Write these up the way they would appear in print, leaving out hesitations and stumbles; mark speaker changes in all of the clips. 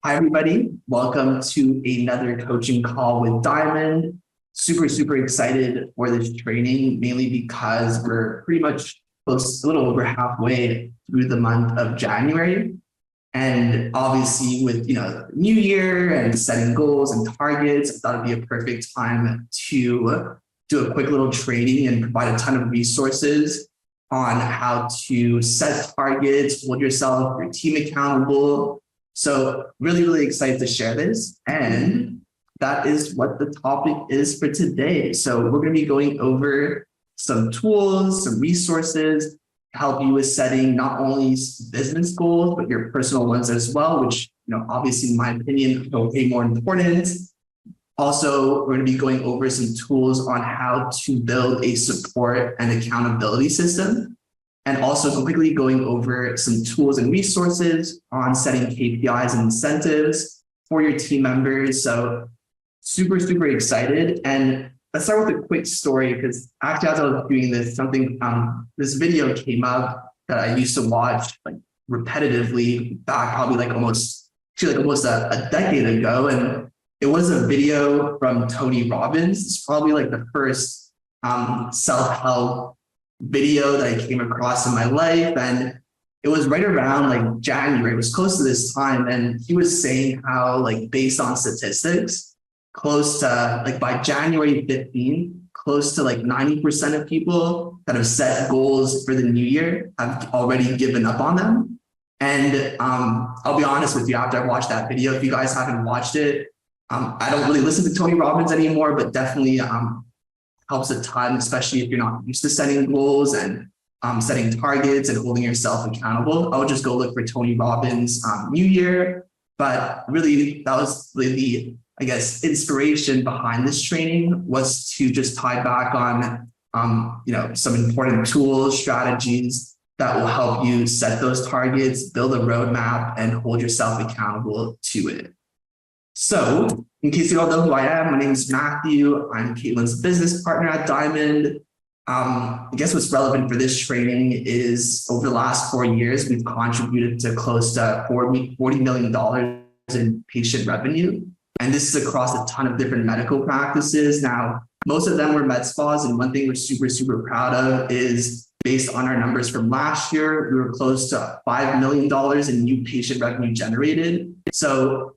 Speaker 1: Hi, everybody. Welcome to another coaching call with Diamond. Super excited for this training, mainly because we're pretty much close, a little over halfway through the month of January. And obviously with, new year and setting goals and targets, I thought it'd be a perfect time to do a quick little training and provide a ton of resources on how to set targets, hold yourself, your team accountable. So really excited to share this. And that is what the topic is for today. So we're going to be going over some tools, some resources to help you with setting not only business goals, but your personal ones as well, which, obviously in my opinion, are way more important. Also, we're going to be going over some tools on how to build a support and accountability system. And also quickly going over some tools and resources on setting KPIs and incentives for your team members. So super excited. And let's start with a quick story, because actually as I was doing this, this video came up that I used to watch like repetitively back probably almost a decade ago. And it was a video from Tony Robbins. It's probably like the first self-help video that I came across in my life. And it was right around January, it was close to this time. And he was saying how based on statistics, close to by January 15th, close to 90% of people that have set goals for the new year have already given up on them. And I'll be honest with you, after I watched that video, if you guys haven't watched it, I don't really listen to Tony Robbins anymore, but definitely helps a ton, especially if you're not used to setting goals and setting targets and holding yourself accountable. I would just go look for Tony Robbins New Year. But really, that was really the, inspiration behind this training was to just tie back on, some important tools, strategies that will help you set those targets, build a roadmap, and hold yourself accountable to it. So, in case you don't know who I am, my name is Matthew. I'm Caitlin's business partner at Diamond. I guess what's relevant for this training is over the last 4 years, we've contributed to close to $40 million in patient revenue. And this is across a ton of different medical practices. Now, most of them were med spas. And one thing we're super proud of is based on our numbers from last year, we were close to $5 million in new patient revenue generated. So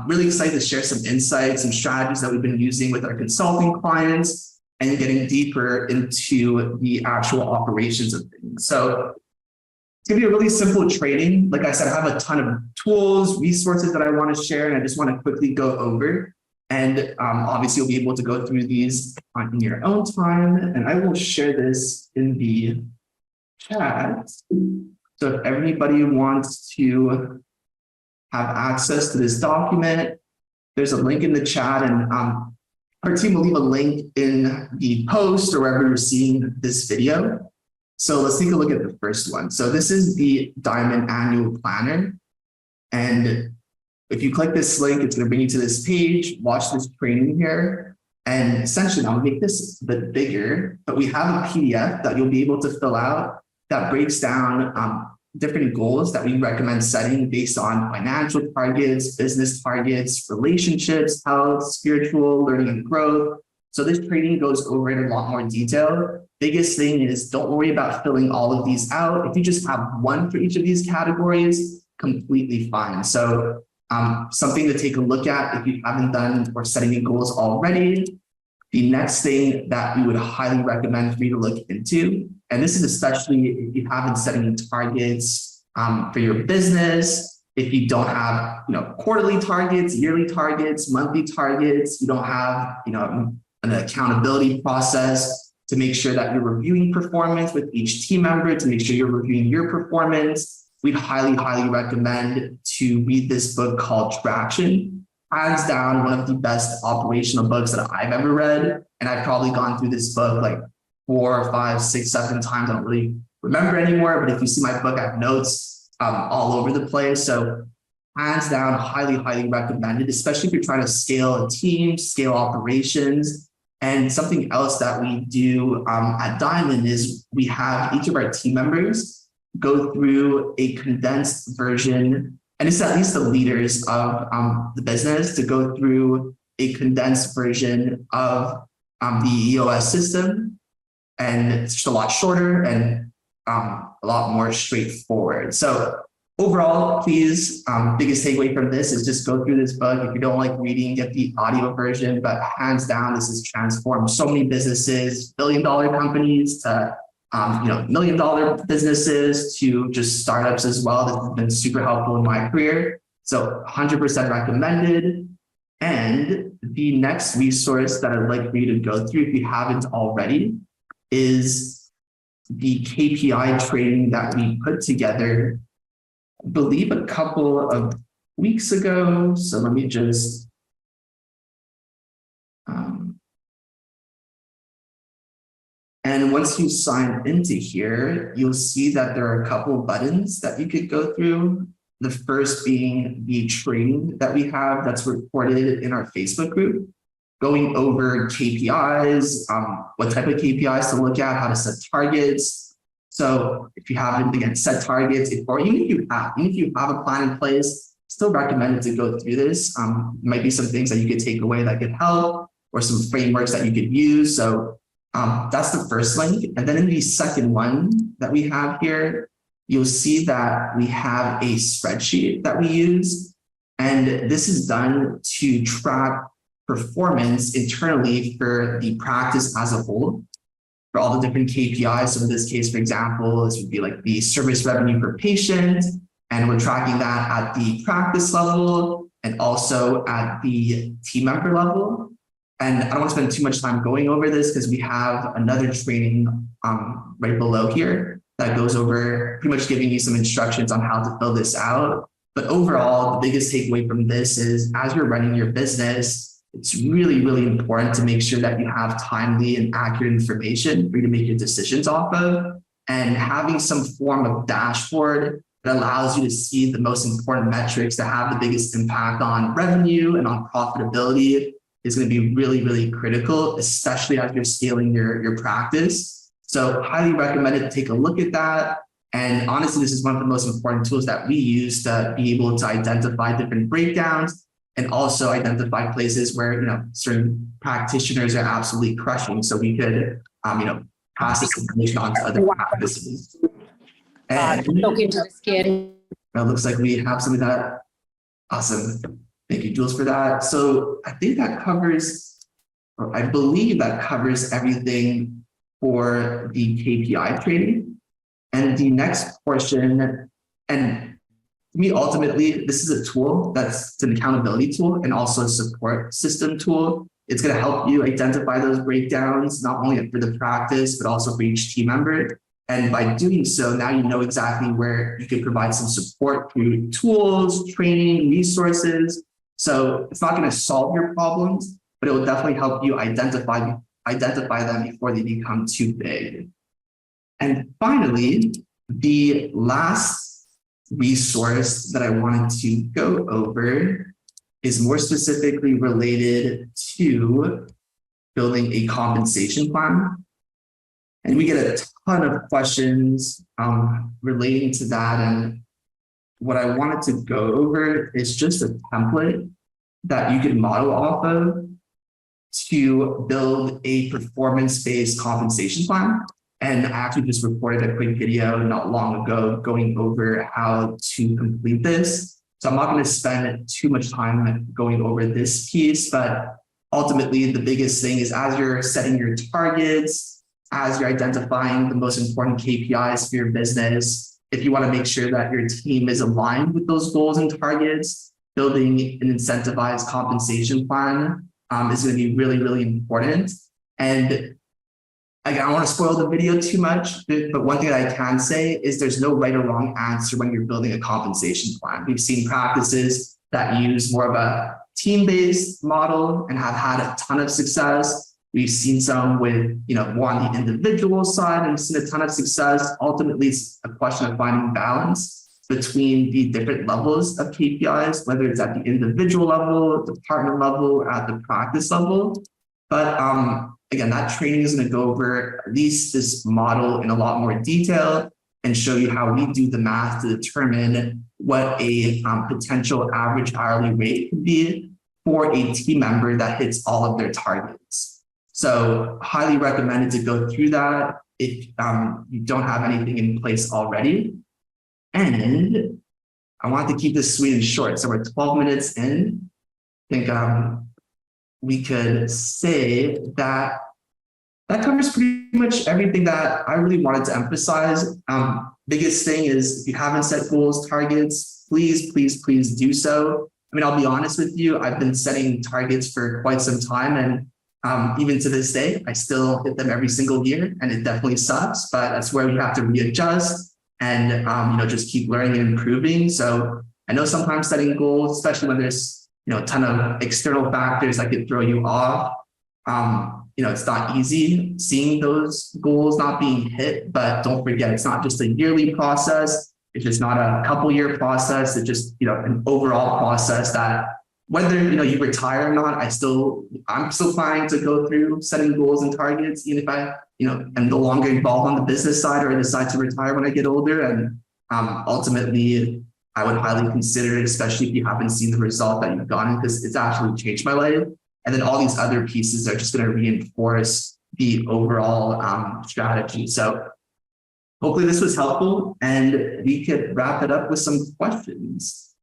Speaker 1: really excited to share some insights and strategies that we've been using with our consulting clients and getting deeper into the actual operations of things. So it's going to be a really simple training. Like I said, I have a ton of tools, resources that I want to share, and I just want to quickly go over. And obviously, you'll be able to go through these in your own time. And I will share this in the chat. So if everybody wants to have access to this document, there's a link in the chat, and our team will leave a link in the post or wherever you're seeing this video. So let's take a look at the first one. So this is the Diamond Annual Planner. And if you click this link, it's going to bring you to this page, watch this training here. And essentially, I'll make this a bit bigger, but we have a PDF that you'll be able to fill out that breaks down different goals that we recommend setting based on financial targets, business targets, relationships, health, spiritual, learning and growth. So this training goes over in a lot more detail. Biggest thing is don't worry about filling all of these out. If you just have one for each of these categories, completely fine. So something to take a look at if you haven't done or setting any goals already. The next thing that we would highly recommend for you to look into, and this is especially if you haven't set any targets for your business, if you don't have quarterly targets, yearly targets, monthly targets, you don't have an accountability process to make sure that you're reviewing performance with each team member, to make sure you're reviewing your performance, we'd highly recommend to read this book called Traction. Hands down, one of the best operational books that I've ever read. And I've probably gone through this book 4, 5, 6, 7 times. I don't really remember anymore, but if you see my book, I have notes all over the place. So hands down, highly recommended, especially if you're trying to scale a team, scale operations. And something else that we do at Diamond is we have each of our team members go through a condensed version and it's at least the leaders of the business to go through a condensed version of the EOS system. And it's just a lot shorter and a lot more straightforward. So overall, please, biggest takeaway from this is just go through this book. If you don't like reading, get the audio version, but hands down, this has transformed so many businesses, billion-dollar companies to million-dollar businesses to just startups as well. This has been super helpful in my career. So 100% recommended. And the next resource that I'd like for you to go through, if you haven't already, is the KPI training that we put together, I believe a couple of weeks ago. So let me just and once you sign into here, you'll see that there are a couple of buttons that you could go through. The first being the training that we have that's recorded in our Facebook group, going over KPIs, what type of KPIs to look at, how to set targets. So if you haven't, again, set targets, or even if you have a plan in place, still recommend it to go through this. Might be some things that you could take away that could help, or some frameworks that you could use. So that's the first link. And then in the second one that we have here, you'll see that we have a spreadsheet that we use. And this is done to track performance internally for the practice as a whole, for all the different KPIs. So in this case, for example, this would be like the service revenue per patient, and we're tracking that at the practice level and also at the team member level. And I don't want to spend too much time going over this because we have another training right below here that goes over pretty much giving you some instructions on how to fill this out. But overall, the biggest takeaway from this is as you're running your business, it's really, really important to make sure that you have timely and accurate information for you to make your decisions off of, and having some form of dashboard that allows you to see the most important metrics that have the biggest impact on revenue and on profitability is going to be really, really critical, especially as you're scaling your practice. So highly recommend it to take a look at that. And honestly, this is one of the most important tools that we use to be able to identify different breakdowns and also identify places where certain practitioners are absolutely crushing. So we could pass this information on to other practices. And
Speaker 2: look into the skin.
Speaker 1: It looks like we have some of that. Awesome. Thank you, Jules, for that. So I think that covers, or I believe that covers everything for the KPI training. And the next portion, and for me, ultimately, this is a tool that's an accountability tool and also a support system tool. It's going to help you identify those breakdowns, not only for the practice, but also for each team member. And by doing so, now you know exactly where you can provide some support through tools, training, resources. So it's not going to solve your problems, but it will definitely help you identify them before they become too big. And finally, the last resource that I wanted to go over is more specifically related to building a compensation plan. And we get a ton of questions relating to that. And what I wanted to go over is just a template that you can model off of to build a performance-based compensation plan. And I actually just recorded a quick video not long ago going over how to complete this. So I'm not going to spend too much time going over this piece, but ultimately the biggest thing is as you're setting your targets, as you're identifying the most important KPIs for your business, if you want to make sure that your team is aligned with those goals and targets, building an incentivized compensation plan is going to be really, really important. And I don't want to spoil the video too much, but one thing that I can say is there's no right or wrong answer when you're building a compensation plan. We've seen practices that use more of a team-based model and have had a ton of success. We've seen some with, more on the individual side and we've seen a ton of success. Ultimately, it's a question of finding balance between the different levels of KPIs, whether it's at the individual level, department level, or at the practice level. But again, that training is going to go over at least this model in a lot more detail and show you how we do the math to determine what a potential average hourly rate could be for a team member that hits all of their targets. So highly recommended to go through that if you don't have anything in place already. And I want to keep this sweet and short. So we're 12 minutes in. I think we could say that that covers pretty much everything that I really wanted to emphasize. Biggest thing is if you haven't set goals, targets, please do so. I mean, I'll be honest with you, I've been setting targets for quite some time, and even to this day, I still hit them every single year, and it definitely sucks, but that's where we have to readjust and just keep learning and improving. So I know sometimes setting goals, especially when there's a ton of external factors that could throw you off. It's not easy seeing those goals not being hit, but don't forget, it's not just a yearly process. It's just not a couple year process. It's just, an overall process that whether, you retire or not, I'm still planning to go through setting goals and targets, even if I, am no longer involved on the business side or I decide to retire when I get older. And ultimately, I would highly consider it, especially if you haven't seen the result that you've gotten, because it's actually changed my life. And then all these other pieces are just going to reinforce the overall strategy. So hopefully this was helpful, and we could wrap it up with some questions.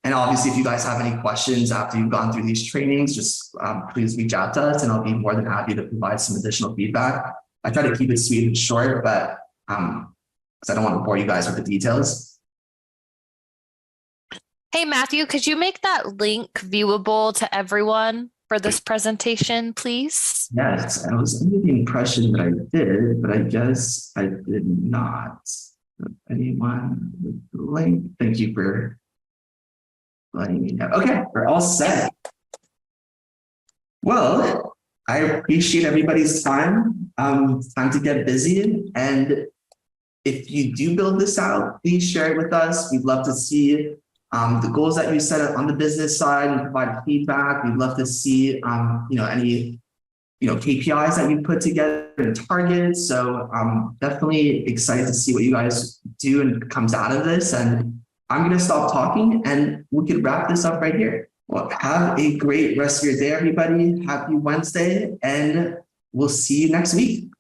Speaker 1: And obviously, if you guys have any questions after you've gone through these trainings, just please reach out to us and I'll be more than happy to provide some additional feedback. I try to keep it sweet and short, but because I don't want to bore you guys with the details.
Speaker 2: Hey, Matthew, could you make that link viewable to everyone for this presentation, please?
Speaker 1: Yes, I was under the impression that I did, but I guess I did not. Anyone with the link? Thank you for letting me know. Okay, we're all set. Well, I appreciate everybody's time. Time to get busy. And if you do build this out, please share it with us. We'd love to see the goals that you set on the business side and provide feedback. We'd love to see, any, KPIs that you put together and targets. So definitely excited to see what you guys do and comes out of this. And I'm going to stop talking and we could wrap this up right here. Well, have a great rest of your day, everybody. Happy Wednesday, and we'll see you next week.